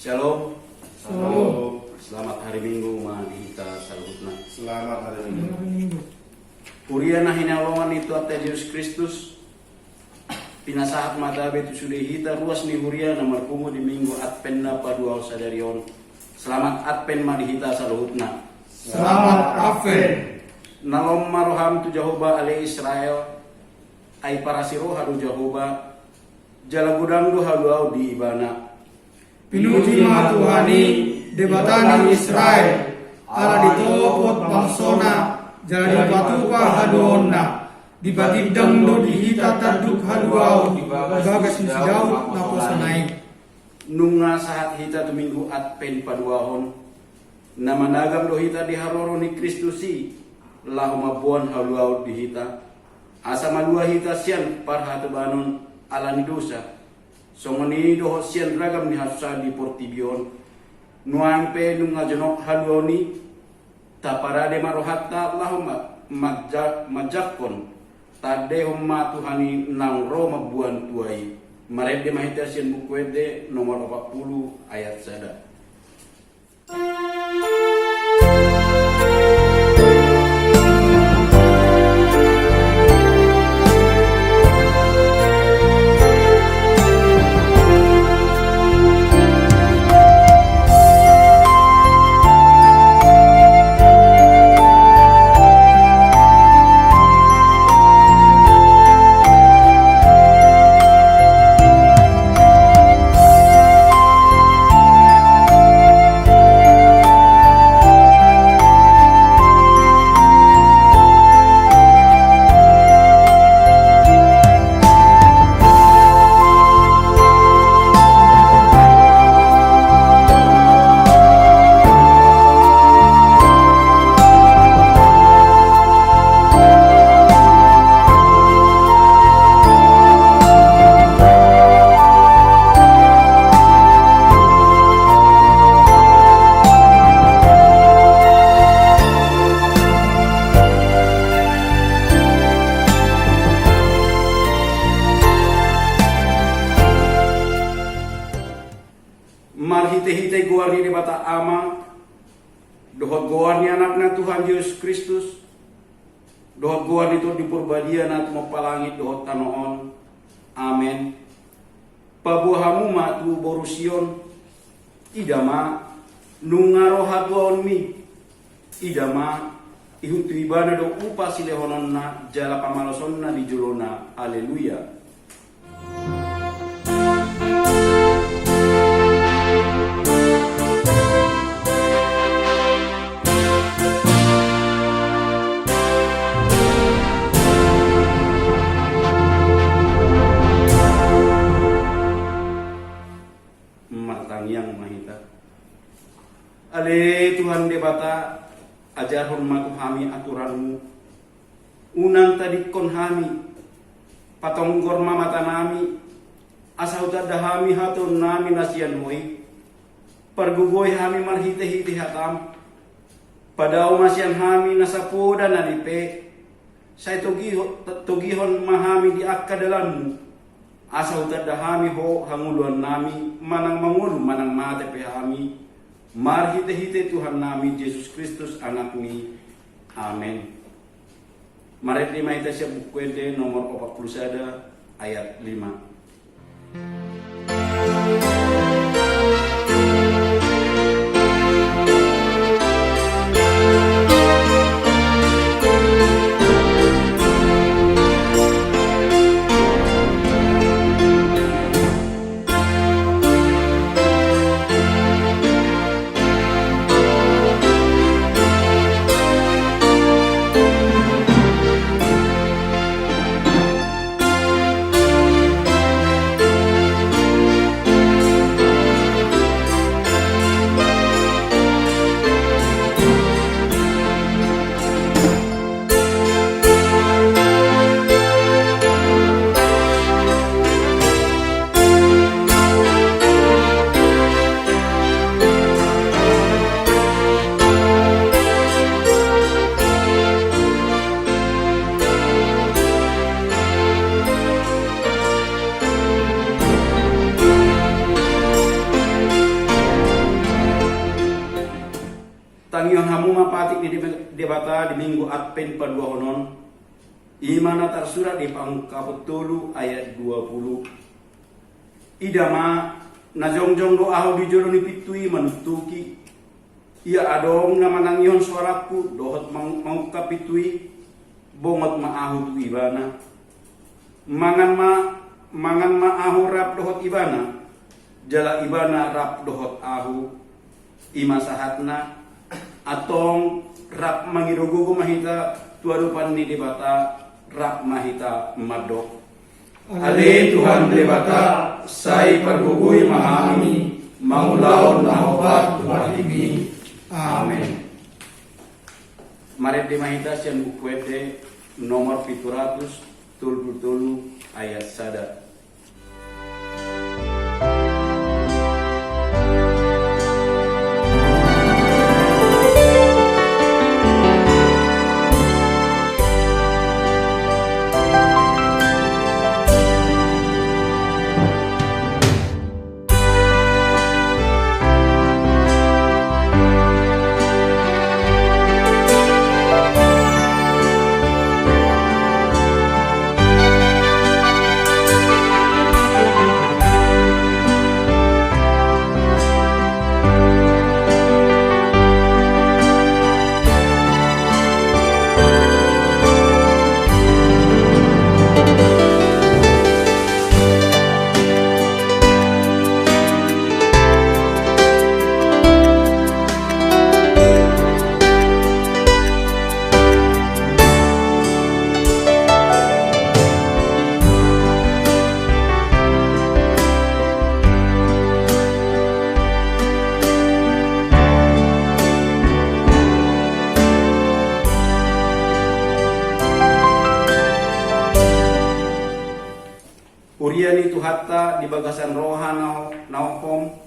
Shalom. Shalom. Selamat hari Minggu mahita salutna. Selamat hari Minggu. Puriana hinalongan itu atas Yesus Kristus. Pinasahat mata betu sudah hita ruas ni huria na markumo di minggu Advent na padua sadarion. Selamat Advent mahita salutna. Selamat Advent. Nalom maroham tu Jehovah ale Israel. Ai para siro hadu Jehovah. Jala gudang du hadu au di ibana. Pinuji ma Tuhani debatani Israel ala ditopot bangsona jadi patuka hadonna dibatidang do dihita taduk haduau bagas misi Daud naposanai Nunga saat hita tu minggu Advent paduahon namanagam do hita diharoro ni Kristusi lahu mabuan haluau di hita asa malua hita sian parhatu banon alani dosa songoni do sian ragam ni hasusa di portibion nuang pe nunga jenok haluoni taparade marohatta lahu majakon tade homma Tuhani nang Roma buan tuai marede mahita sian bukuede nomor 40 ayat sada. Marhite-hite guarni di bata ama dohot guarni anakna Tuhan Yesus Kristus dohot guarni itu dipurbadia na mapalangit dohot tanoon amen pabuahamu ma tu borusion idama nungaroha duon mi idama ihutu ibana do upa silehonon na jala pamaloson na di julona haleluya. Yang mahita ale Tuhan debata ajar hormat kami aturanmu unang tadi kon hami patonggor mamata nami asal dahami hatun nami nasian moi pergugoy hami marhite-hite hatam padao masian hami nasapoda nalipe say tugihon mahami di akka dalammu asal tadahami ho hanguluan nami manang mangulu manang mate pe hami marhite-hite Tuhan nami Yesus Kristus anak mi amen. Maret lima ita siya bukwede nomor 41 ayat 5. Minggu Advent paduahonon imana tersurat di pangkapetulu ayat 20. Idama najongjong do aho di joloni pitui manutuki ia adong na manangion suaraku dohot mau kapitui bongot maahu tu ibana mangan ma ahu rap dohot ibana jala ibana rap dohot ahu ima sahatna atong rap mangirogogo mahita tuarupan ni debata rap mahita madok ale Tuhan debata sai pergugui mahami maulaon nahobat Tuhan ini amin. Mari di mahita sian bukuete nomor 700 tulu ayat sada. Uriani tu hatta di bagasan roha nauhom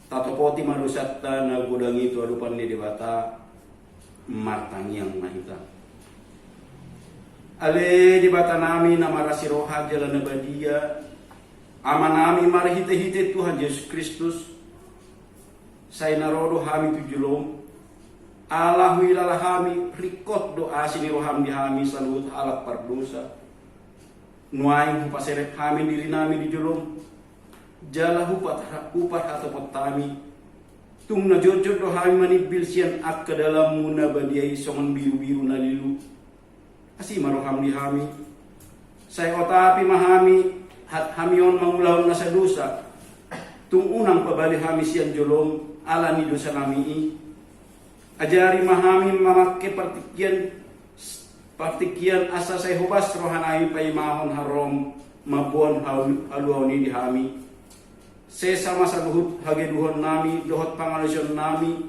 tatopoti marusatta na gudangi tu adupan di debata martangiang mahita. Ale debata nami nama rasi roha jalan nabadia amanami marhite-hite Tuhan Yesus Kristus say narodo hami tujulom Allahu ilalahami rikot doa sini roham dihami salut alat pardosa nuaing hupaseret kami diri nami di jolom jala hupat atau petami tung na jojot do kami manibil sian ak ke dalam muna badiai songon biru-biru nalilu asi maroham di hami saya otapi mahami hat hamion mangulaon nasa dosa tung unang pabali hami sian jolom alani dosa nami ajari mahami mamakke partikian asa say hubas rohanai pay mahon harom mabuan haluani dihami se sama saguhut hageduhon nami dohot pangalusyon nami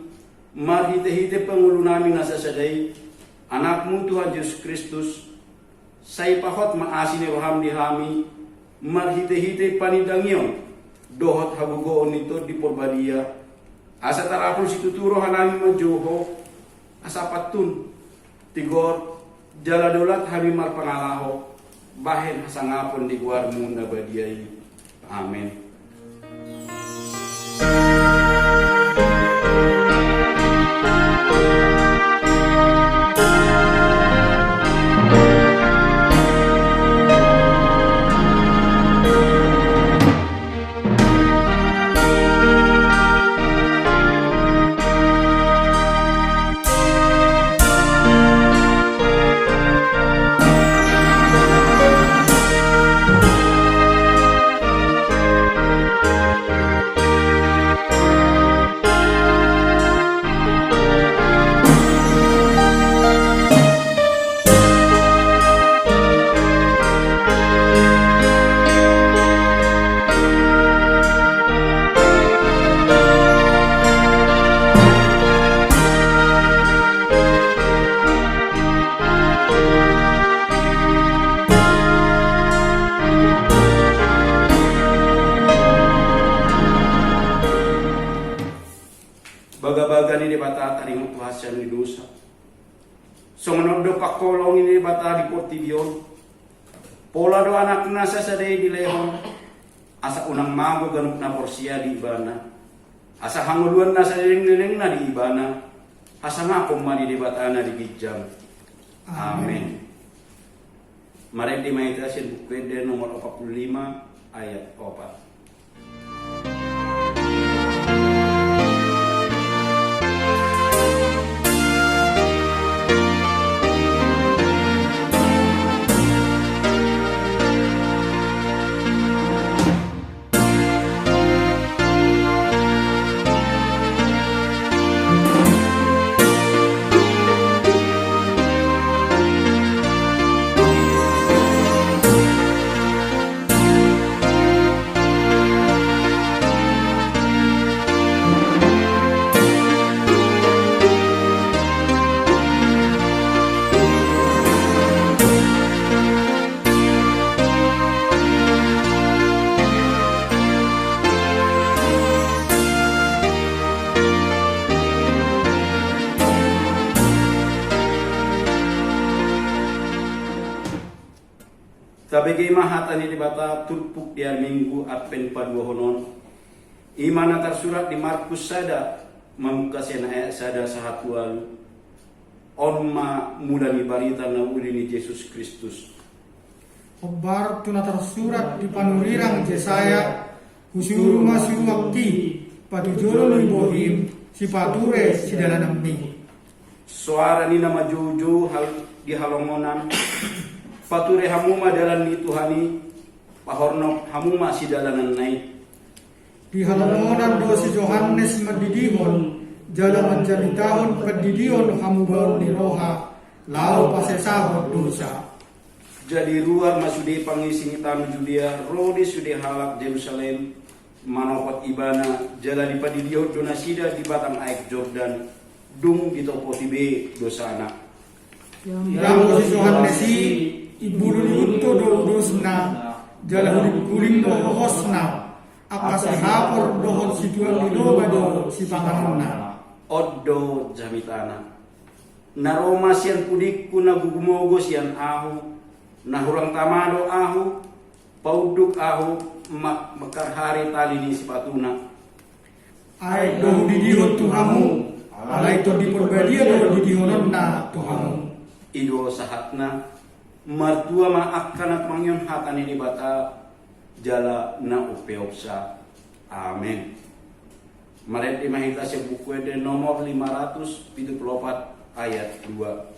marhite-hite pangulu nami nasa saday anakmu Tuhan Yesus Kristus say pahot maasini roham dihami marhite-hite panidangyon dohot hagugoon nito di porbadia asa tarapul situturo hanami majoho asa patun tigor jala dolat habimar pangalaho bahen hasangapon di guarmu nabadiai amin. Baga-baga ni debata tadi ngutuhasyan ni dosa. So menodo pakolong ini debata di portidion. Pola do anak nasa sadai di lehon. Asa unang mago ganuk na porsia di ibana. Asa hanguluan nasa leleng-leleng na di ibana. Hasanga kumari di batana di bijam. Amin. Mari dimeditasi buku Eden nomor 45 ayat 4. Tabegi mahatan di bata turpuk dia minggu Advent padua honon. Imana tersurat di Markus sada membuka sena ayat sada sahatual. Onma mula ni barita na uli ni Yesus Kristus. Obar tuna tersurat di panurirang Yesaya usuru masuru wakti patujolo ni bohim si pature si dalanam ni. Suara ni nama juju hal di halongonan. Pature hamuma dalan ni Tuhani, pahorno hamuma si dalanan nai. Di halamonan do si Yohanes madidihon, jalan menjadi tahun pedidihon hamubaon ni roha, lau pasesahon dosa. Jadi luar masudi pangisi tanu Judea, rodi sudi halak Jerusalem, manopot ibana, jalan di padidihon donasida di batang aik Jordan, dung di topo tibe dosa anak. Yang si Yohanes si ibu untuk dosna jalan kuling dohosna akas hapor dohon situan di do si panganona oddo jamitana naroma sian pudiku na gugumogo sian ahu nahurang tamado ahu pauduk ahu mekar hari tali ni sipatuna ai dohu didihon tuhamu alai to di perbadia dohu didihon na tuhamu ido sahatna martua ma akan mangyon hatani di bata jala na upeopsa. Amin. Mari dimahitasi buku Eden nomor 574 ayat 2.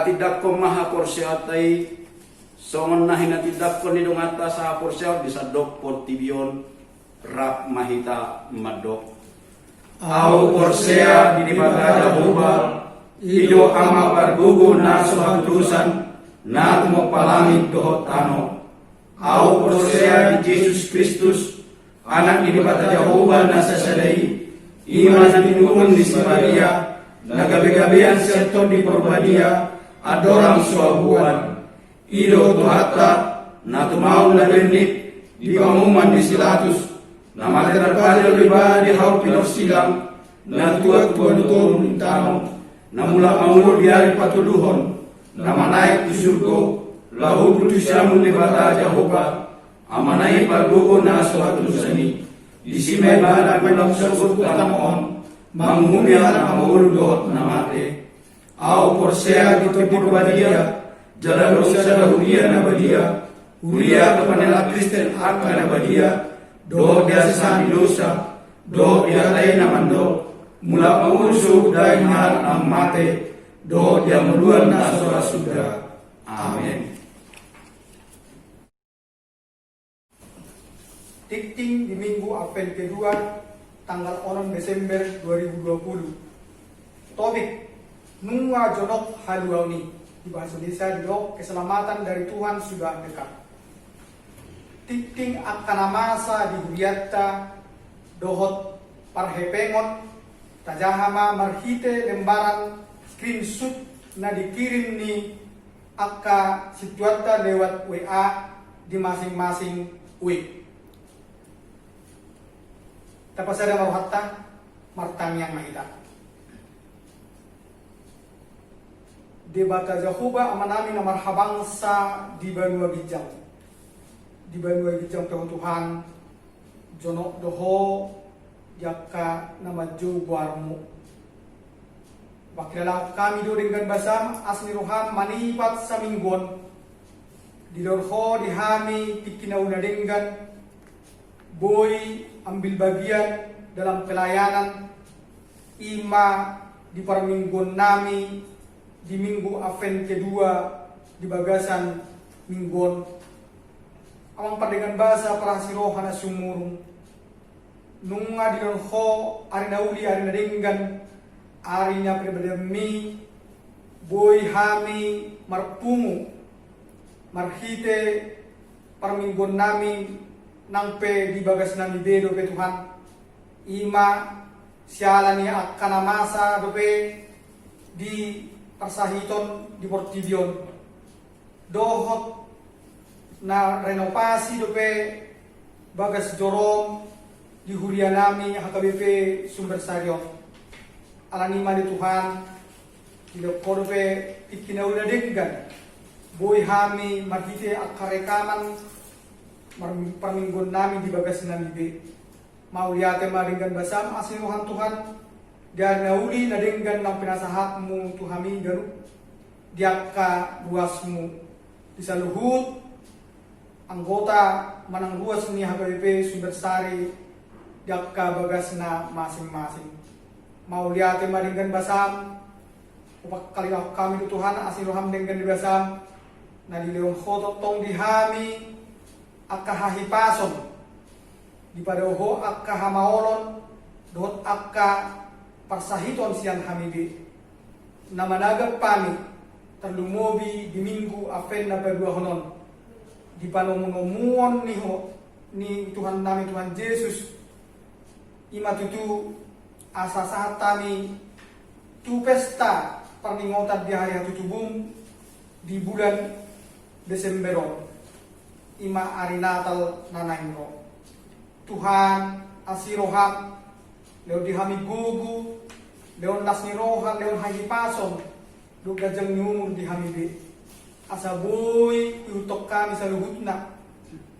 Tidak ko maha porsiatai songon nahin na tidak ko nidong ata sa porsiat bisa dok portibion rap mahita madok au porsea di bata Jehovah ido ama pargugo na suhatusan na tumopalangit dohot tano au porsea di Yesus Kristus anak di bata Jehovah na sasalai iman na tinuon di Samaria nagabi-gabian serto di Porbadia adorang suabuan ido tuhata na tumau na benik di pamuman di silatus na materapal liba di hau pinor silang na tuat tuan tano na mula maulur diari patuluhon na manaik di surgo lahu putusyamu di bata Jehovah amanai pargugo na suatu seni di simay bahan belang sabut tatamon manghumi anak maulur dohot na mate au porsea di Porbadia jalan dosa dahuria na badia uria kepanela Kristen arka na badia do biasa di dosa do dia lain namando mula mengusuk dari hal amate do dia meluan na sura sudah. Amin. Tikting di minggu Advent kedua tanggal 6 Desember 2020. Topik Nungwa Jonok Haluauni di bahasa Indonesia dialog keselamatan dari Tuhan sudah dekat. titing akanamasa di huriatta dohot parhepengon tajahama marhite lembaran screenshot na dikirim ni akka situata lewat WA di masing-masing week. Tapos ada maruhatta martang yang mahita. Debata Jahuba amanami na marhabang sa di Banua Bijang. Di Banua Bijang Tuhan Jono Doho Jaka nama Jo Guarmo. Bakilala kami do dengan basam asni roham manipat sa minggon. Di dorho di hami tikinauna dengan boy ambil bagian dalam pelayanan ima di parminggon nami di minggu Advent kedua di bagasan minggon amang pandangan bahasa parasirohan na sumurung nunga di dorho ari nauli ari nadenggan ari nya pribadami boy hami marpungu marhite parminggon nami nangpe di bagas nami bedo pe Tuhan ima sialani akana masa dope di persahiton di Portibion dohot na renovasi dope bagas jorom di hurianami HKBP Sumber Sarion alanima di Tuhan di dope ikinaula denggan boy hami marhite akarekaman parminggon nami di bagas nami be mau liate maringgan basam asinuhan Tuhan dan nauli nadenggan ng pinasahatmu Tuhami garu diaka ruasmu bisa luhut anggota manang ruas ni HKBP Sumber Sari diaka bagas na masing-masing mau liate maringgan basam upak kali kami Tuhan asinuham denggan di basam na dileon khotot tong dihami akka hahipason di padoho akka hamaolon dot akka parsahiton siang hamidi na managap pami terlumobi di minggu afen na badua honon di panomunomuon ni Tuhan nami Tuhan Yesus imatutu asa saat kami tu pesta perningotan di hari tutubung di bulan Desemberon ima ari Natal nanayno Tuhan asiroham leo dihami gugu leo nasnirohan leo hagipason do gajang nyumur dihami be asaboy iutok kami sa luhutna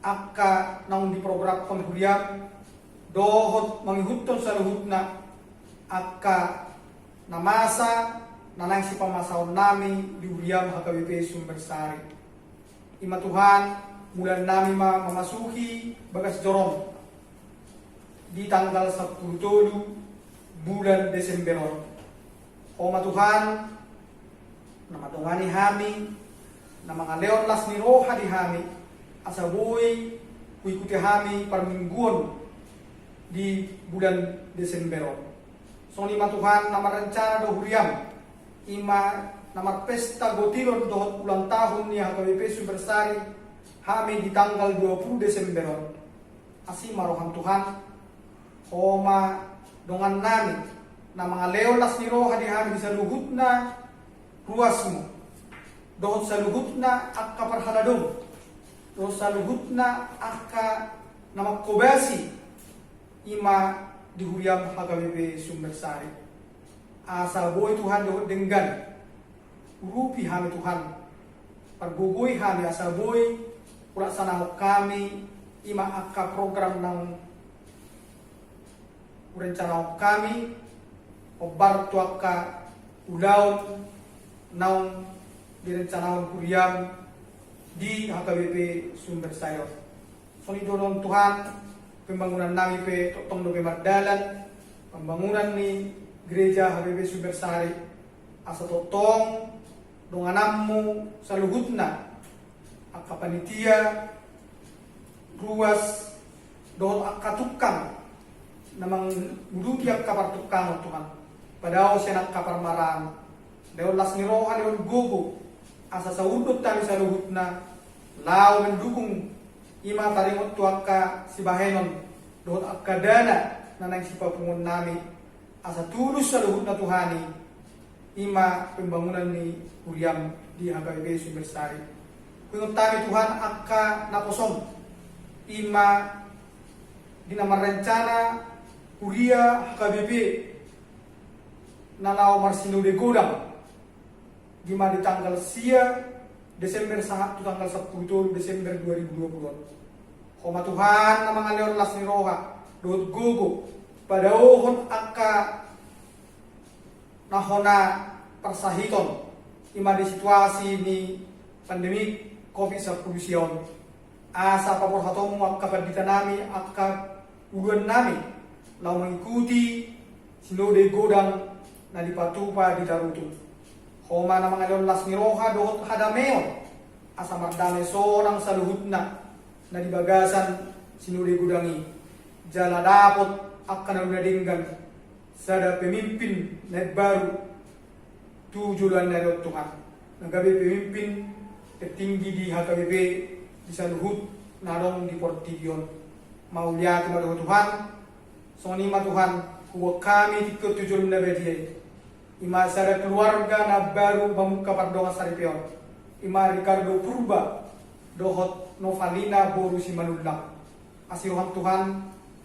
akka naung di program konhuriam dohot mangihutton sa luhutna akka namasa nanang si pamasaon nami di huriam HKBP Sumber Sari ima Tuhan bulan nami memasuki bagas jorom di tanggal 10 bulan Desember. Oma Tuhan nama tungani hami nama ngaleon las ni roha di hami asaboy kuikuti hami parmingguan di bulan Desember. So lima Tuhan nama rencana do huriam ima nama pesta gotilon dohot ulang tahun ni HKBP Sumber Sari kami di tanggal 20 Desember asih marohan Tuhan homa dongan nami na mga leolas ni roha di kami sa luhut na ruasmu dohot sa luhut na akka parhaladong dohot sa luhut na akka namakobasi ima di huriam HKBP Sumber Sari asa boy Tuhan dohot denggan urupi kami Tuhan pargugoy kami asa boy pulaksana kami ima akka program ng rencana kami obar tu akka ulaon naung direncanaon kuriam di HKBP Sumber Sayon. So ni donon Tuhan pembangunan nami pe totong do Magdalan pembangunan ni gereja HKBP Sumber Sari asa totong donganammu sa luhutna akka panitia ruas dohot akka tukang namang muduki akka partukang Tuhan padao siya nakaparmaraan dahil las ni roha dahil gugo asa sa udot tani sa luhut na lao mendukung ima tarimot tu akka si bahenon dohot akka dana nanang si papungon nami asa tulus sa luhut na Tuhani ima pembangunan ni Uriam di HKBP Sumbersari. Kung tami Tuhan akka naposom ima dinamarencana Uria HKBP nalaw Marsindo de Godang di tanggal Desember sahat tanggal 10 Desember 2020. Koma Tuhan na mga leon las ni Roha doot gugo pada ohon akka nahona persahiton ima di situasi ni pandemi COVID-19 asa paporhatomu akka pandita nami akka uluan nami lau mengikuti Sinode Godang na dipatupa di Tarutu. Koma na mga leon las ni Roha dohot hadameon asa mardame sorang sa luhut na di bagasan Sinode Godangi jala dapot akan nadinggan sada pemimpin net baru tujuan na Tuhan nagabi pemimpin tertinggi di HKBP di saluhut narong di Portigion mau lihat kepada Tuhan sonima Tuhan kuwa kami tikut tujuan na bediye ima sada keluarga na baru mamuka pardonga saripion ima Ricardo Purba dohot Novalina boru si manulang asirohan Tuhan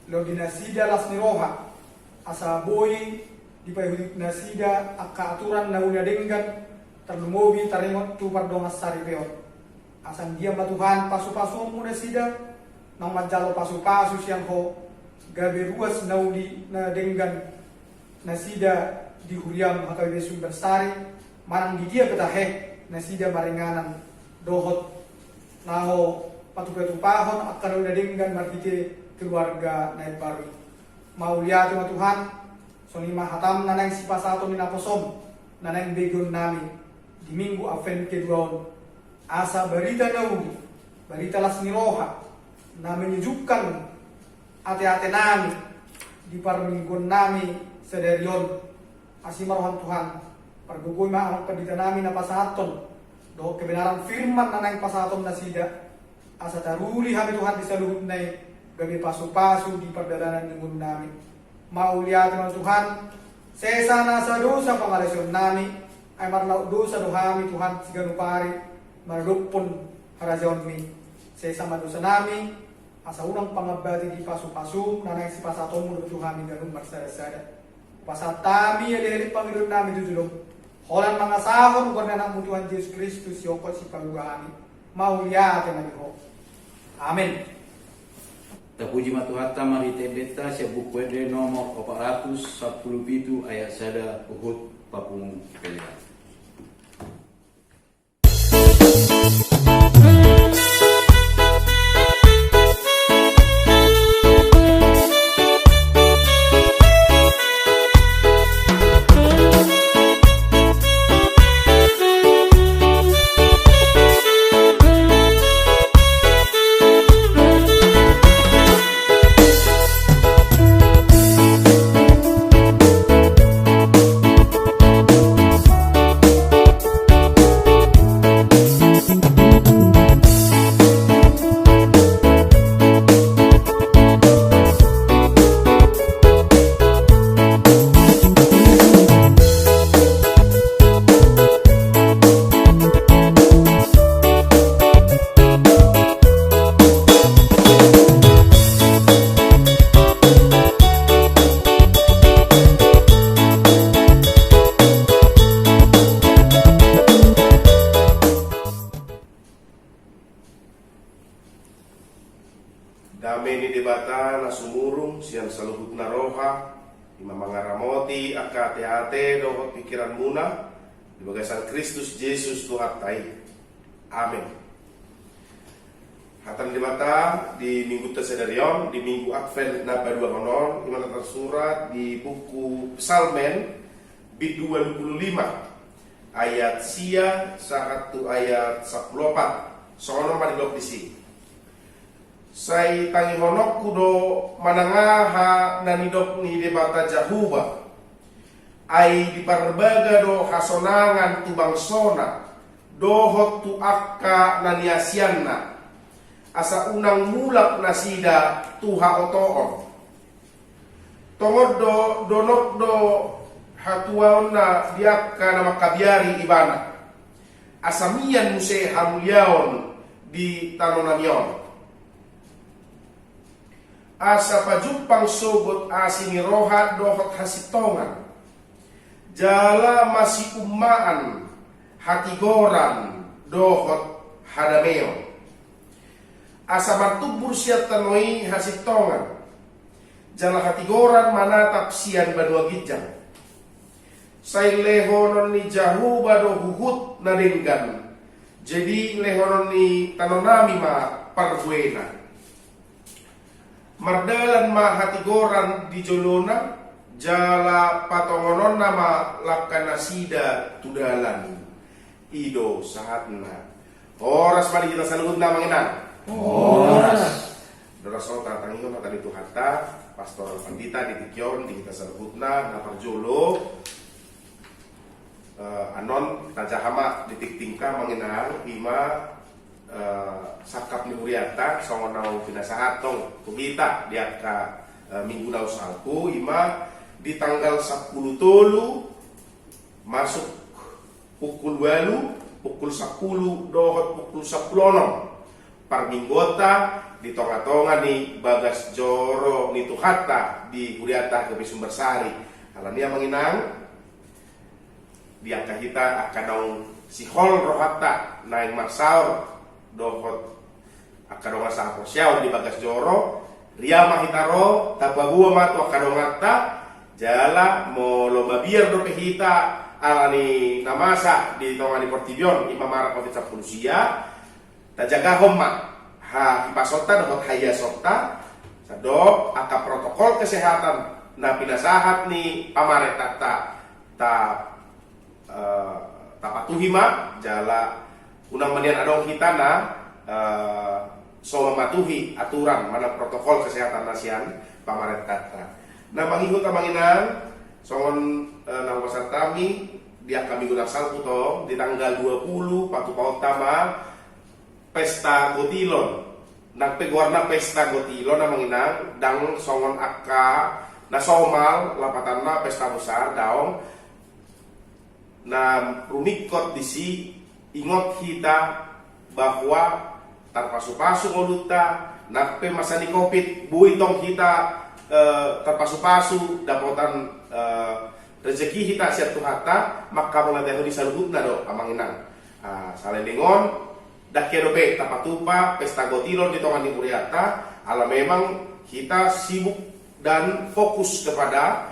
lo dinasida las niroha asa boy di payudik nasida akka aturan na unadenggan terlumobi taringot tu pardonga saripion asan dia Tuhan pasu-pasu mo nasida nang majalo pasu-pasu siyang ho gabi ruas naudi na denggan nasida di Uriam HKBP Sumbersari marang di dia ketahe nasida maringanan dohot naho patu-patupahon akan unadenggan margite keluarga naik baru mau lihat Tuhan sonima hatam nanang sipasato ni naposom nanang begon nami di minggu Advent kedua asa berita naudi berita las niroha na menunjukkan ate-ate nami di parminggon nami sederion asimarohan Tuhan pergugoy maahong pendita nami na pasaton doh kebenaran firman nanang pasaton na sida asa taruli kami Tuhan di saluhut na gabi pasu-pasu di perdalanan ningun nami mau lihat Tuhan sesa na sa dosa pangalasyon nami ay marlaw dosa dohami Tuhan siganupari marlupon harajaon mi sesa madosa nami asa unang pangabati di pasu-pasu nanang si pasaton mo do kami ganun marsada-sada pasatami ali Panginoon namin tutulong holan mga sahon kung na ng Tuhan Yesus Kristus yokot si pagugahani mauliate na ho amen. Terpuji Tuhan mari tebeta sia buku ede nomor 417 ayat sada Uhud Papung Pelihan. Dami ni debata na sumurong siyang saluhut na roha, imamangaramoti akate-ate dohot pikiran muna, di bagasan Kristus Jesus Tuhan tay. Amin. Hatan debata di minggu tersedarion, di minggu Advent na badua honon, imana tersurat di buku Psalmen bid 25 ayat sia 1 ayat 14. Sono madilok di sini. Sai tangi honok kudo manangaha nanidok ni debata jahuba ai diparbaga do hasonangan tu bangsona dohot tu akka naniasianna asa unang mulak nasida tuha otoon. Tongod do donok do hatuaon na diak ka na makabiari ibana. Asamian muse hamulyaon di tanonamion. Asa pajupang sogot asini roha dohot hasitongan. Jala masih umaan hatigoran dohot hadameo. Asa martubur siya tanoi hasitongan. Jala hatigoran manatap sian badua gijang. Say lehonon ni jahu bado huhut na denggan. Jadi lehonon ni tanonami ma parbuena. Mardalan ma hatigoran di jolona. Jala patongonon nama lakanasida tudalan. Ido sahatna. Horas mari kita salud na manginan. Horas. Dorasol tatangihon na tadi tuhata. Pastoral pandita di tikyon di kita salud na parjolo. Anon tajahama ditik-tingka mengenal ima sakap ni Huriata songonau pinasahatong kumita dia ka minggu nau salku ima di tanggal 10 tolu masuk pukul 8 pukul 10 dohot pukul 10 par minggota di tonga-tonga ni Bagas Joro ni Tuhata di Huriata ke Sumbersari alania menginang dia kita akan nong si hol rohata naik marsaur dohot akan nong asa posiaw di Bagas Joro ria mahitaro tabagua mato akan nong ngata jala mo lomba biar do pehita alani namasa di tonga di Portibion imamara kota sapulusia tajaga homma ha hipasota dohot haya sota sadok akan protokol kesehatan na pinasahat ni pamaretata ta tapatuhima jala unang manian adong kita na so mematuhi aturan mana protokol kesehatan nasian pamaret kata. Nah mangihut amanginan songon nang wasartami dia kami gunak salputo di tanggal 20 patu pautama pesta gotilon. Nagpeguarna pesta gotilon amanginan dang songon akka na somal lapatanna pesta besar daong na rumikot disi ingot kita bahwa terpasu-pasu ngoluta nakpe masa ni covid buitong kita terpasu-pasu dapotan rezeki kita siat tuhata maka mengadeho di salubut na do amanginan salendengon dakerobe tapatupa pesta gotilon di tongan di Huriata ala memang kita sibuk dan fokus kepada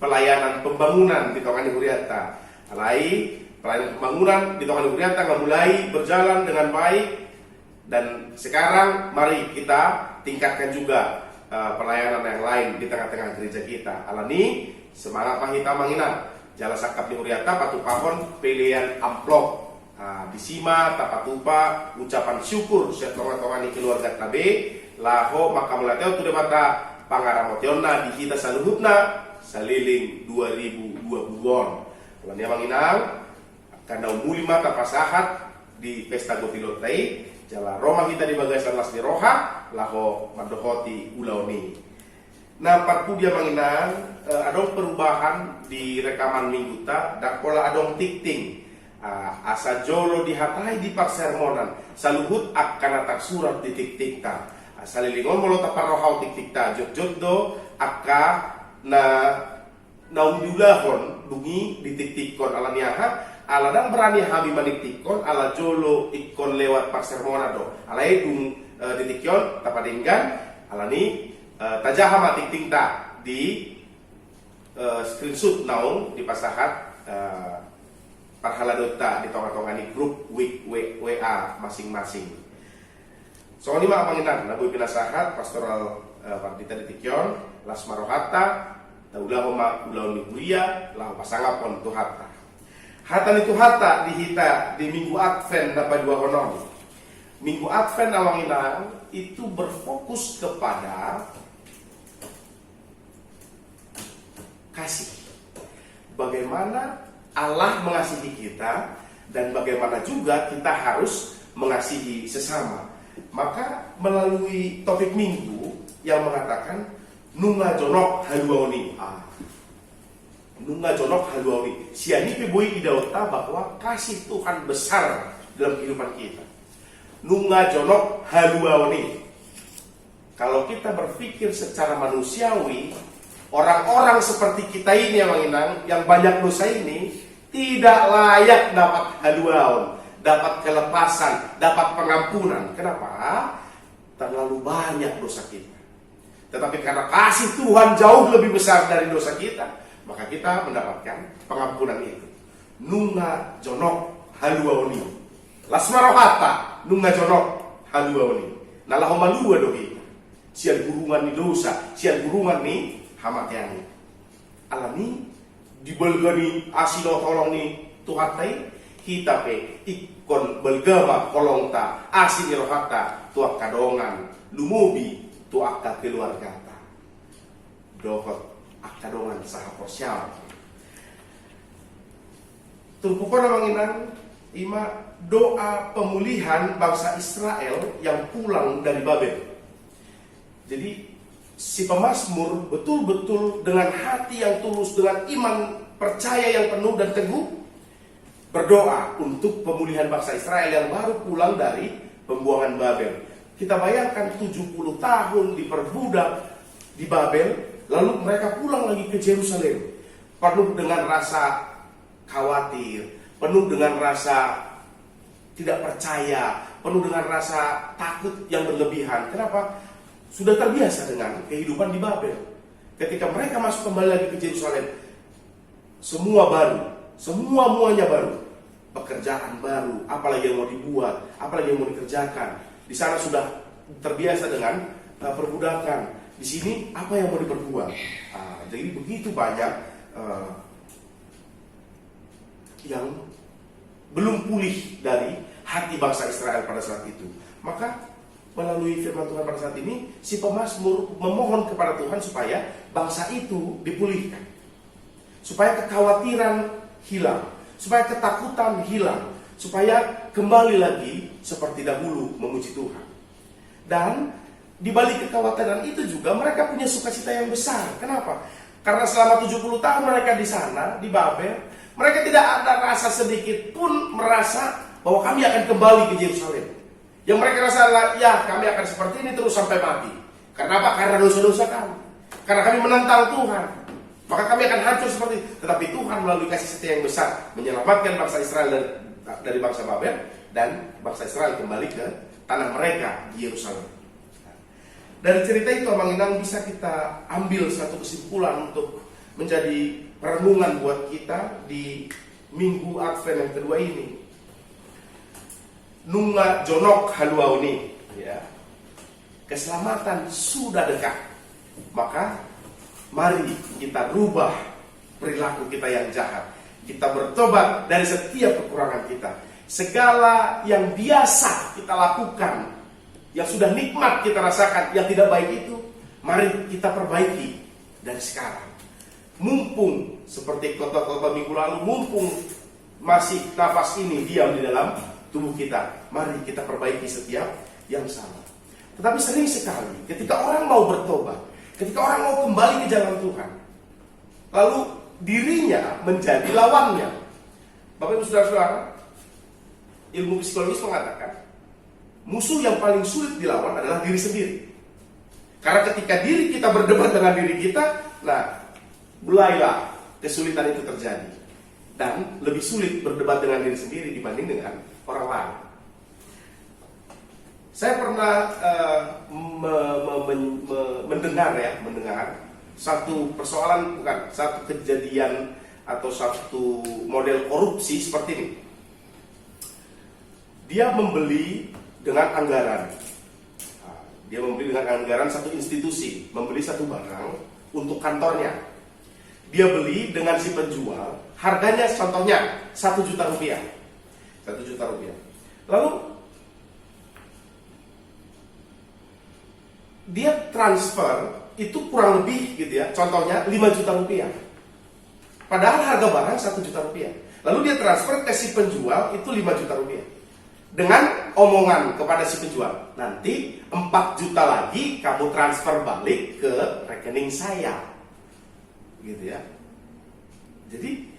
pelayanan pembangunan di Tongan Huriata. Alai pelayanan pembangunan di Tongan Huriata mulai berjalan dengan baik dan sekarang mari kita tingkatkan juga pelayanan yang lain di tengah-tengah gereja kita. Alani semangat pahita manginan jala sakap di Huriata patu pahon pilihan amplop disima tapatupa ucapan syukur siat tongan-tongan di keluarga tabe laho maka mulateo tu mata pangaramotionna di kita saluhutna saliling 2020. Kalau dia manginang karena umuli mata pasahat di pesta gotilotai jala Roma kita di bagasan las di roha laho madohoti ulaoni. Nah parpu dia manginang adong perubahan di rekaman minggu ta dakola adong tikting asa jolo dihatai di parsermonan saluhut akan atak surat di tiktik ta salilingon molo taparohau tiktik ta jod do akka na naundulahon dungi ditiktikon ala niaha ala dan berani habi maniktikon ala jolo ikon lewat parsermonado ala edung ditikyon tapadenggan ala ni tajahama tiktingta di screenshot naung di pasahat parhaladota di tonga-tonga ni grup WA masing-masing. So ini mak panginan nabuy pinasahat pastoral Pandita ditikyon las marohata taulah ma ulau ni Huria lah pasangapon tuhata. Hata ni tuhata dihita di minggu Advent dapat dua honon. Minggu Advent awanginan itu berfokus kepada kasih. Bagaimana Allah mengasihi kita dan bagaimana juga kita harus mengasihi sesama. Maka melalui topik minggu yang mengatakan nunga jonok haluaoni. Nunga jonok haluaoni. Siani peboi idauta bahwa kasih Tuhan besar dalam kehidupan kita. Nunga jonok haluaoni. Kalau kita berpikir secara manusiawi, orang-orang seperti kita ini yang banyak dosa ini tidak layak dapat haluaon, dapat kelepasan, dapat pengampunan. Kenapa? Terlalu banyak dosa kita. Tetapi karena kasih Tuhan jauh lebih besar dari dosa kita, maka kita mendapatkan pengampunan itu. Nunga jonok haluaoni. Lasmarohata nunga jonok haluaoni. Nalahomalua dohi. Sian gurungan ni dosa, sian gurungan ni hamatiani. Alami dibelgani asino tolong ni tuhatai kita pe ikon belgama kolongta asini rohata tuak kadongan lumubi tuak keluargata dohot akadongan sahaporsyal. Tumpukan manginan ima doa pemulihan bangsa Israel yang pulang dari Babel. Jadi si pemazmur betul-betul dengan hati yang tulus, dengan iman percaya yang penuh dan teguh berdoa untuk pemulihan bangsa Israel yang baru pulang dari pembuangan Babel. Kita bayangkan 70 tahun diperbudak di Babel, lalu mereka pulang lagi ke Yerusalem, penuh dengan rasa khawatir, penuh dengan rasa tidak percaya, penuh dengan rasa takut yang berlebihan. Kenapa? Sudah terbiasa dengan kehidupan di Babel. Ketika mereka masuk kembali lagi ke Yerusalem, semua baru, semuanya baru, pekerjaan baru, apalagi yang mau dibuat, apalagi yang mau dikerjakan. Di sana sudah terbiasa dengan perbudakan. Di sini apa yang mau diperbuat? Jadi begitu banyak yang belum pulih dari hati bangsa Israel pada saat itu. Maka melalui firman Tuhan pada saat ini, si pemazmur memohon kepada Tuhan supaya bangsa itu dipulihkan, supaya kekhawatiran hilang, supaya ketakutan hilang, supaya kembali lagi seperti dahulu memuji Tuhan. Dan di balik kekhawatiran itu juga mereka punya sukacita yang besar. Kenapa? Karena selama 70 tahun mereka di sana, di Babel, mereka tidak ada rasa sedikit pun merasa bahwa kami akan kembali ke Yerusalem. Yang mereka rasa, ya kami akan seperti ini terus sampai mati. Karena apa? Karena dosa-dosa kami. Karena kami menentang Tuhan, maka kami akan hancur seperti itu. Tetapi Tuhan melalui kasih setia yang besar menyelamatkan bangsa Israel dari bangsa Babel, dan bangsa Israel kembali ke tanah mereka di Yerusalem. Dari cerita itu Mang Inang bisa kita ambil satu kesimpulan untuk menjadi renungan buat kita di Minggu Advent yang kedua ini. Nunga jonok haluauni, ya. Keselamatan sudah dekat. Maka mari kita rubah perilaku kita yang jahat. Kita bertobat dari setiap kekurangan kita. Segala yang biasa kita lakukan, yang sudah nikmat kita rasakan, yang tidak baik itu, mari kita perbaiki dari sekarang. Mumpung seperti khotbah minggu lalu, mumpung masih nafas ini diam di dalam tubuh kita, mari kita perbaiki setiap yang salah. Tetapi sering sekali ketika orang mau bertobat, ketika orang mau kembali ke jalan Tuhan, lalu dirinya menjadi lawannya. Bapak Ibu Saudara-saudara, ilmu psikologis mengatakan musuh yang paling sulit dilawan adalah diri sendiri. Karena ketika diri kita berdebat dengan diri kita, nah mulailah kesulitan itu terjadi. Dan lebih sulit berdebat dengan diri sendiri dibanding dengan orang lain. Saya pernah mendengar satu persoalan, bukan satu kejadian atau satu model korupsi seperti ini. Dia membeli dengan anggaran. Dia membeli dengan anggaran satu institusi, membeli satu barang untuk kantornya. Dia beli dengan si penjual, harganya contohnya 1 juta rupiah. 1 juta rupiah. Lalu dia transfer itu kurang lebih gitu ya, contohnya 5 juta rupiah. Padahal harga barang 1 juta rupiah. Lalu dia transfer ke si penjual itu 5 juta rupiah. dengan omongan kepada si penjual, nanti 4 juta lagi kamu transfer balik ke rekening saya, gitu ya. Jadi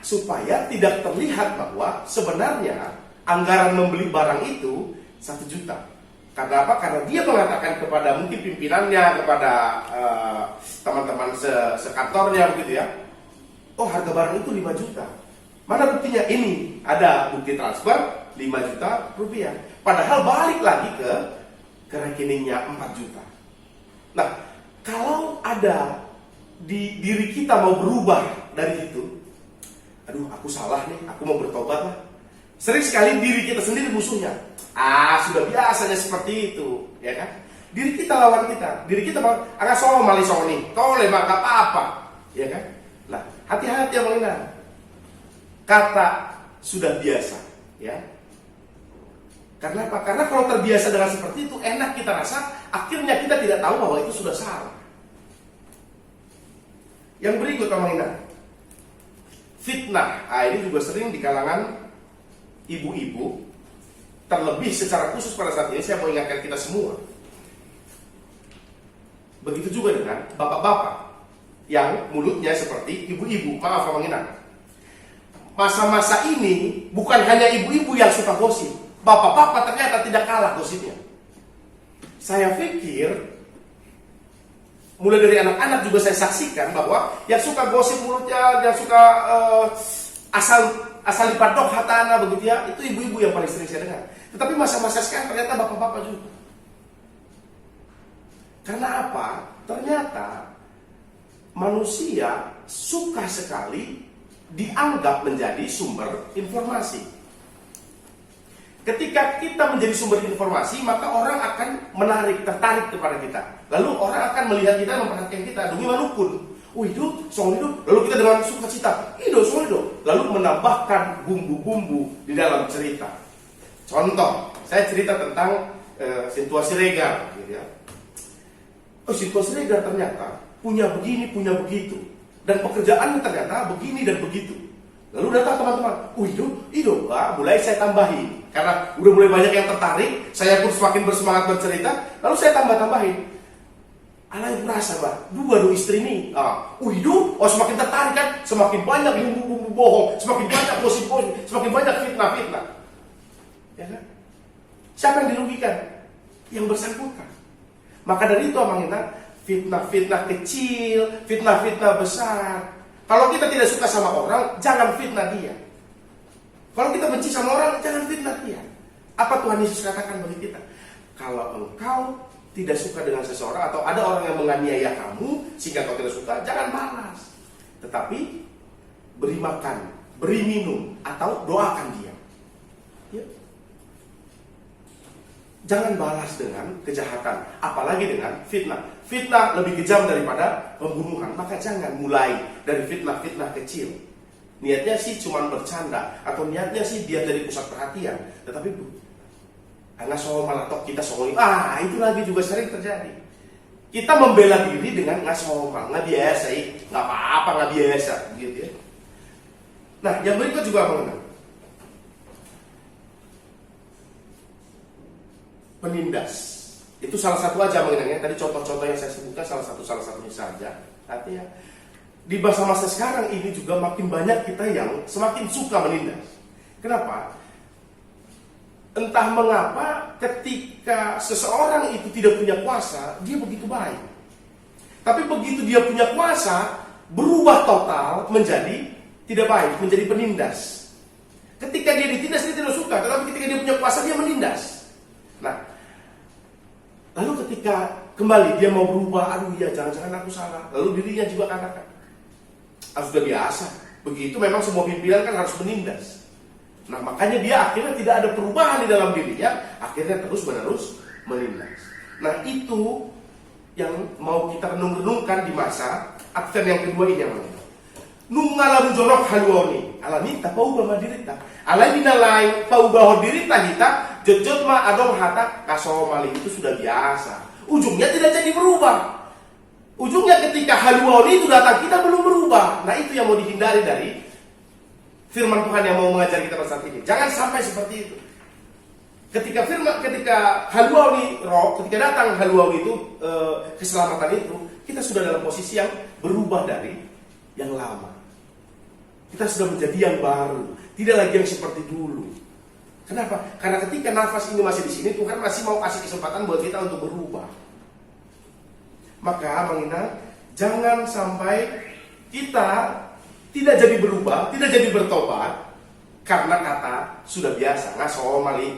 supaya tidak terlihat bahwa sebenarnya anggaran membeli barang itu 1 juta. Karena apa? Karena dia mengatakan kepada mungkin pimpinannya, kepada teman-teman sekantornya begitu ya, oh harga barang itu 5 juta. Mana buktinya? Ini ada bukti transfer 5 juta rupiah. Padahal balik lagi ke rekeningnya 4 juta. Nah, kalau ada di diri kita mau berubah dari itu, aduh aku salah nih, aku mau bertobat lah. Sering sekali diri kita sendiri musuhnya. Sudah biasanya seperti itu, ya kan? Diri kita lawan kita. Diri kita agak soal mali nih, tole maka apa-apa, ya kan? Nah, hati-hati yang mengenal. Kata sudah biasa, ya. Karena apa? Karena kalau terbiasa dengan seperti itu, enak kita rasa, akhirnya kita tidak tahu bahwa itu sudah salah. Yang berikut mengenal fitnah. Ini juga sering di kalangan ibu-ibu, terlebih secara khusus pada saat ini saya mau ingatkan kita semua. Begitu juga dengan bapak-bapak yang mulutnya seperti ibu-ibu. Maaf mengenal. Masa-masa ini bukan hanya ibu-ibu yang suka gosip, bapak-bapak ternyata tidak kalah gosipnya. Saya pikir mulai dari anak-anak juga saya saksikan bahwa yang suka gosip mulutnya, yang suka asal dipadok hatana begitu ya, itu ibu-ibu yang paling sering saya dengar. Tetapi masa-masa sekarang ternyata bapak-bapak juga. Karena apa? Ternyata manusia suka sekali dianggap menjadi sumber informasi. Ketika kita menjadi sumber informasi, maka orang akan tertarik kepada kita. Lalu orang akan melihat kita, memperhatikan kita. Demi manupun, hidup, song hidup. Lalu kita dengan sukacita, hidup, song hidup. Lalu menambahkan bumbu-bumbu di dalam cerita. Contoh, saya cerita tentang situasi Regar, gitu ya. Situasi Regar ternyata punya begini, punya begitu. Dan pekerjaannya ternyata begini dan begitu. Lalu datang teman-teman, hidup, mulai saya tambahin. Karena udah mulai banyak yang tertarik, saya pun semakin bersemangat bercerita. Lalu saya tambah-tambahin. Alay merasa, dua istri ini. Hidup, semakin tertarik kan, semakin banyak bumbu-bumbu bohong, semakin banyak gosip-gosip, semakin banyak fitnah-fitnah. Ya kan? Siapa yang dirugikan? Yang bersangkutan. Maka dari itu Amangina, fitnah-fitnah kecil, fitnah-fitnah besar. Kalau kita tidak suka sama orang, jangan fitnah dia. Kalau kita benci sama orang, jangan fitnah dia. Apa Tuhan Yesus katakan bagi kita? Kalau engkau tidak suka dengan seseorang, atau ada orang yang menganiaya kamu sehingga kau tidak suka, jangan malas. Tetapi beri makan, beri minum, atau doakan dia. Ya. Jangan balas dengan kejahatan, apalagi dengan fitnah. Fitnah lebih kejam daripada pembunuhan. Maka jangan mulai dari fitnah-fitnah kecil. Niatnya sih cuma bercanda, atau niatnya sih biar jadi pusat perhatian. Tetapi anak malah tok kita songol. Itu lagi juga sering terjadi. Kita membela diri dengan ngasomal, nggak biasa, nggak apa-apa, nggak biasa, gitu ya. Nah, yang berikut juga mengenai penindas. Itu salah satu aja mengenai. Tadi contoh-contoh yang saya sebutkan salah satunya saja. Artinya di masa-masa sekarang ini juga makin banyak kita yang semakin suka menindas. Kenapa? Entah mengapa ketika seseorang itu tidak punya kuasa, dia begitu baik. Tapi begitu dia punya kuasa, berubah total menjadi tidak baik, menjadi penindas. Ketika dia ditindas, dia tidak suka. Tetapi ketika dia punya kuasa, dia menindas. Nah, lalu ketika kembali dia mau berubah, jangan-jangan aku salah. Lalu dirinya juga katakan, sudah biasa. Begitu memang semua pimpinan kan harus menindas. Nah, makanya dia akhirnya tidak ada perubahan di dalam dirinya, akhirnya terus-menerus menindas. Nah, itu yang mau kita renung-renungkan di masa Advent yang kedua ini yang mana? Nungalamu jorok haluoni, alami tak pau ba dirita. Alami nalai pau ba dirita kita, jejot ma adong hata kasomali, itu sudah biasa. Ujungnya tidak jadi berubah. Ujungnya ketika haluoni itu datang, kita belum berubah. Nah, itu yang mau dihindari dari firman Tuhan yang mau mengajar kita pada saat ini. Jangan sampai seperti itu. Ketika haluawi roh, ketika datang haluawi itu, keselamatan itu, kita sudah dalam posisi yang berubah dari yang lama. Kita sudah menjadi yang baru, tidak lagi yang seperti dulu. Kenapa? Karena ketika nafas ini masih di sini, Tuhan masih mau kasih kesempatan buat kita untuk berubah. Maka mengingat, jangan sampai kita tidak jadi berubah, tidak jadi bertobat karena kata sudah biasa, ngaso mali,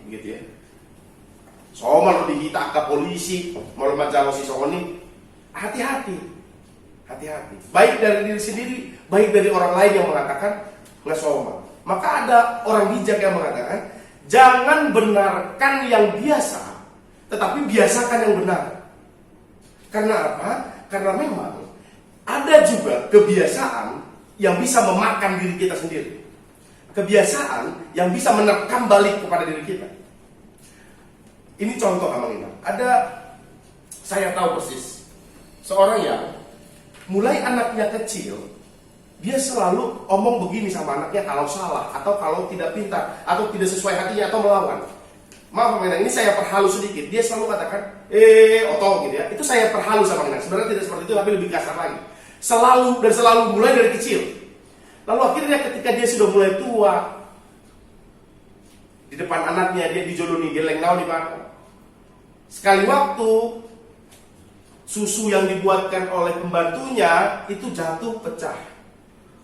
begitu ya. Somal dihita ke polisi, mau majalo si songoni. Hati-hati. Baik dari diri sendiri, baik dari orang lain yang mengatakan ngaso. Maka ada orang bijak yang mengatakan, jangan benarkan yang biasa, tetapi biasakan yang benar. Karena apa? Karena memang ada juga kebiasaan yang bisa memakan diri kita sendiri. Kebiasaan yang bisa menerkam balik kepada diri kita. Ini contoh Amang. Saya tahu persis seorang yang mulai anaknya kecil, dia selalu omong begini sama anaknya kalau salah, atau kalau tidak pintar, atau tidak sesuai hatinya, atau melawan. Maaf Amang, ini saya perhalus sedikit. Dia selalu katakan, oto gitu ya. Itu saya perhalus sama Amang. Sebenarnya tidak seperti itu, tapi lebih kasar lagi. Selalu mulai dari kecil. Lalu akhirnya ketika dia sudah mulai tua, di depan anaknya dia dijoloni geleng naon di mana. Sekali waktu susu yang dibuatkan oleh pembantunya itu jatuh pecah.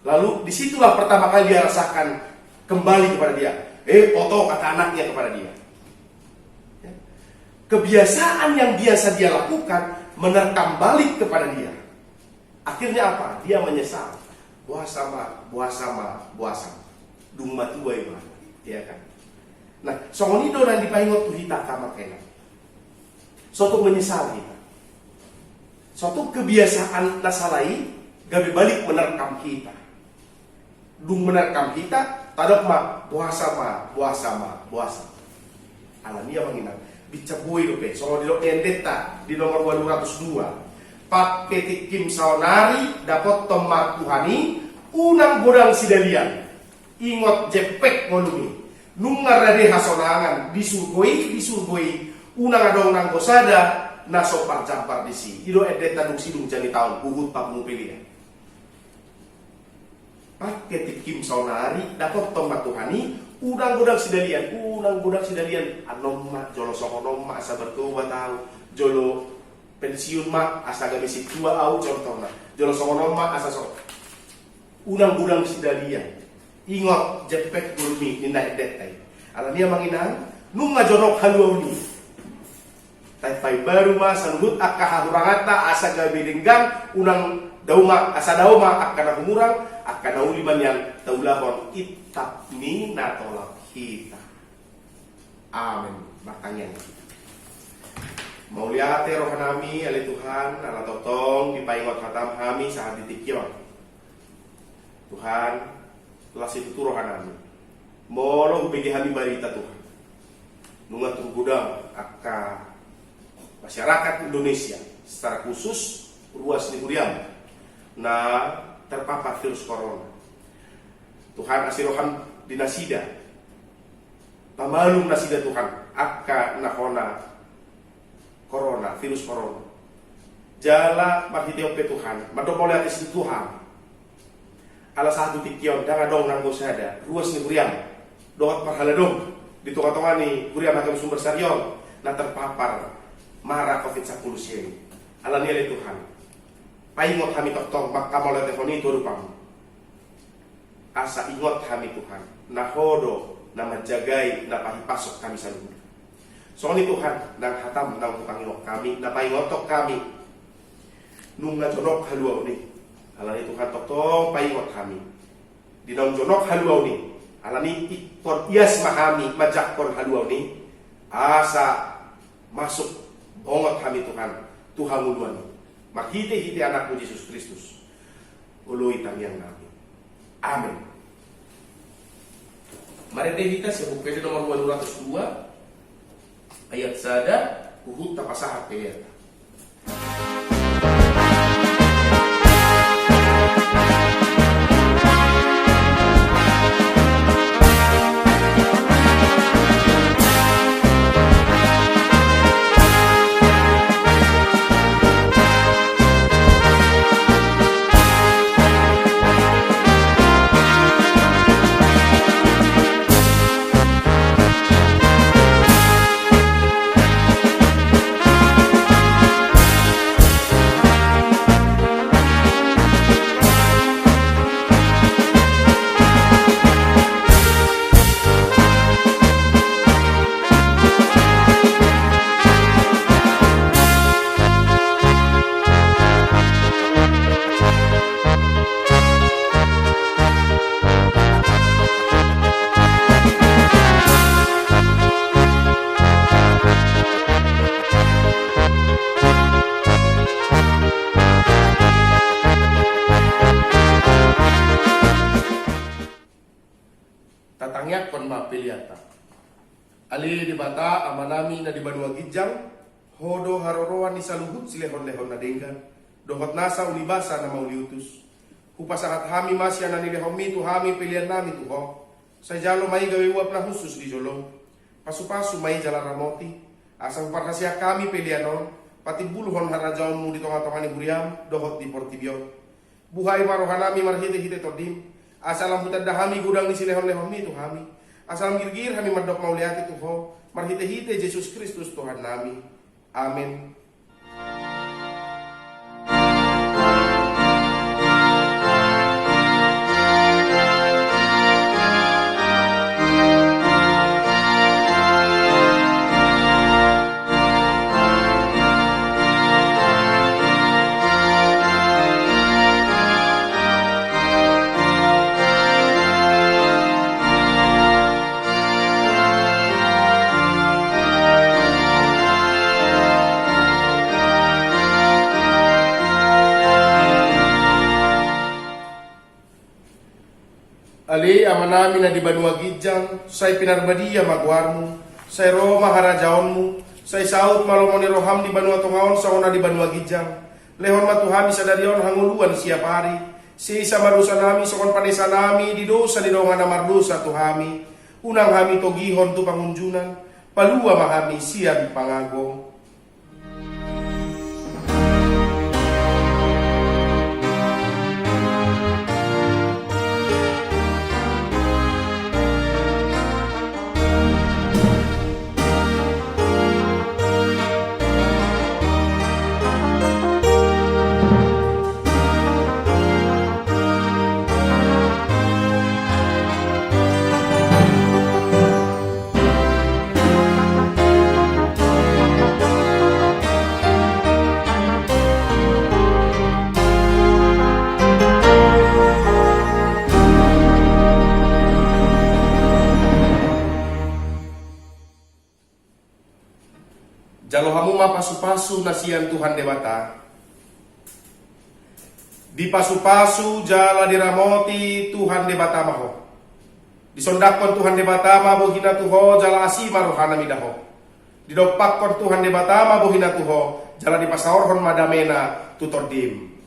Lalu disitulah pertama kali dia rasakan kembali kepada dia. Oto kata anaknya kepada dia. Kebiasaan yang biasa dia lakukan menerkam balik kepada dia. Akhirnya apa? Dia menyesal. Buasama. Dung matuai mah. Ya kan? Nah, songonido dan dipaingot tuh hita kama kena. Suatu menyesal kita. Suatu kebiasaan nasalai gabe balik menerkam kita. Dung menerkam kita, tadok mah buasama. Alamiah mengingat. Bicabuy lope. Songonido endeta di nomor 202. Pak ketik Kim Saonari dapat tomat Tuhani unang bodang sidalian ingot jepek ngolumi nungar rade hasonangan disurgoi unang adong nang gosada naso parjampar disi ido edet tadung sidung jani tahun buhut papungu pilihan. Pak ketik Kim Saonari dapat tomat Tuhani unang bodang sidalian anom mak jolo sokonom mak asa bertuah tahu jolo pensiun mak asa gabe si tua au contohna jolo songonom mak asa sok unang budang sidalian ingot jepek gurmi ninda edetai alania manginan nung ngajonok haluauni tai baru mah sanhut akka hurangata asa gabe denggang unang dauma asa dauma akka humurang akka nauliman yang taulahon itapni natolak kita. Amin. Bertanya Mauliate rohanami ali Tuhan ala totong dipaingot hatam kami saat ditikyon. Tuhan telah situ rohanami. Molo bagi kami barita Tuhan. Nungat gudang akka masyarakat Indonesia secara khusus ruas Niburiam na terpapar virus corona. Tuhan asirohan dinasida. Pamalum nasida Tuhan akka nakona corona, virus corona. Jala makitiope Tuhan, madomole atis Tuhan. Ala satu tikion, danga dong nanggo sada, ruas ni Guriam. Doat parhaladong, di tonga-tonga ni Guriam akan sumber sarion, na terpapar mara COVID-19 ini. Ala nilai Tuhan. Paingot kami tong makamole telefoni itu rupang. Asa ingot kami Tuhan, nahodo, na menjagai, na pahipasok kami sa lugar. Soalnya Tuhan nang hatam nang panginok kami, napaingotok kami nung ngajonok haluaw ni. Alani Tuhan totong paingot kami. Di nang jonok haluaw ni. Alani ikon ias mahami majakon haluaw ni. Asa masuk bongot kami Tuhan. Tuhan muluan ni. Maghiti-hiti anakmu Yesus Kristus. Uluy tamiang namin. Amin. Mari kita sebut pede nomor 202. Ayat sada uhut tapasahat ayat. muliata. Ali di bata amanami na di banua gijang, hodo haroroan ni saluhut silehon-lehon na denggan, dohot nasa ulibasa na mauliutus. Hupasangat hami masya na nilehom tu hami pilihan nami tuho. Sa jalo may gawiwap na husus di jolong. Pasu-pasu may jala ramoti. Asang parkasya kami pilihanon, pati buluhon harajaon mu di tonga-tonga ni buriam, dohot di portibio. Buhay marohanami marhite-hite todim. Asalam hutad dahami gudang ni silehon-lehon tu hami. Asalam girgir hami madok mauliati tuho. Marhite-hite Yesus Kristus Tuhan nami. Amin. Ali amanami na di banua gijang, say pinarbadiya magwarmu, say Roma harajaonmu, say saut malomoni roham di banua tungaon sa una di banua gijang. Lehon matuhami sa darion hanguluan siya pari, si isa marusa nami sokon panisa nami di dosa di dongan na mardosa tuhami. Unang hami togihon tu pangunjunan, palua mahami siya pangagong. Jalo hamu pasu-pasu nasian Tuhan debata. Di pasu-pasu jala diramoti Tuhan debata maho. Disondakon Tuhan debata ma bohina tuho jala asima rohana midaho. Didopakon Tuhan debata ma bohina tuho jala dipasaorhon madamena tutordim.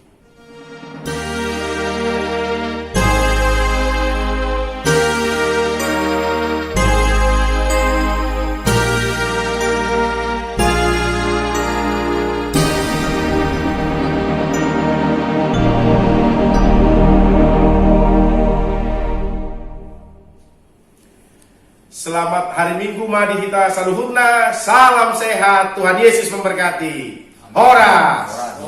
Selamat hari Minggu madi kita saluhutna. Salam sehat, Tuhan Yesus memberkati. Horas.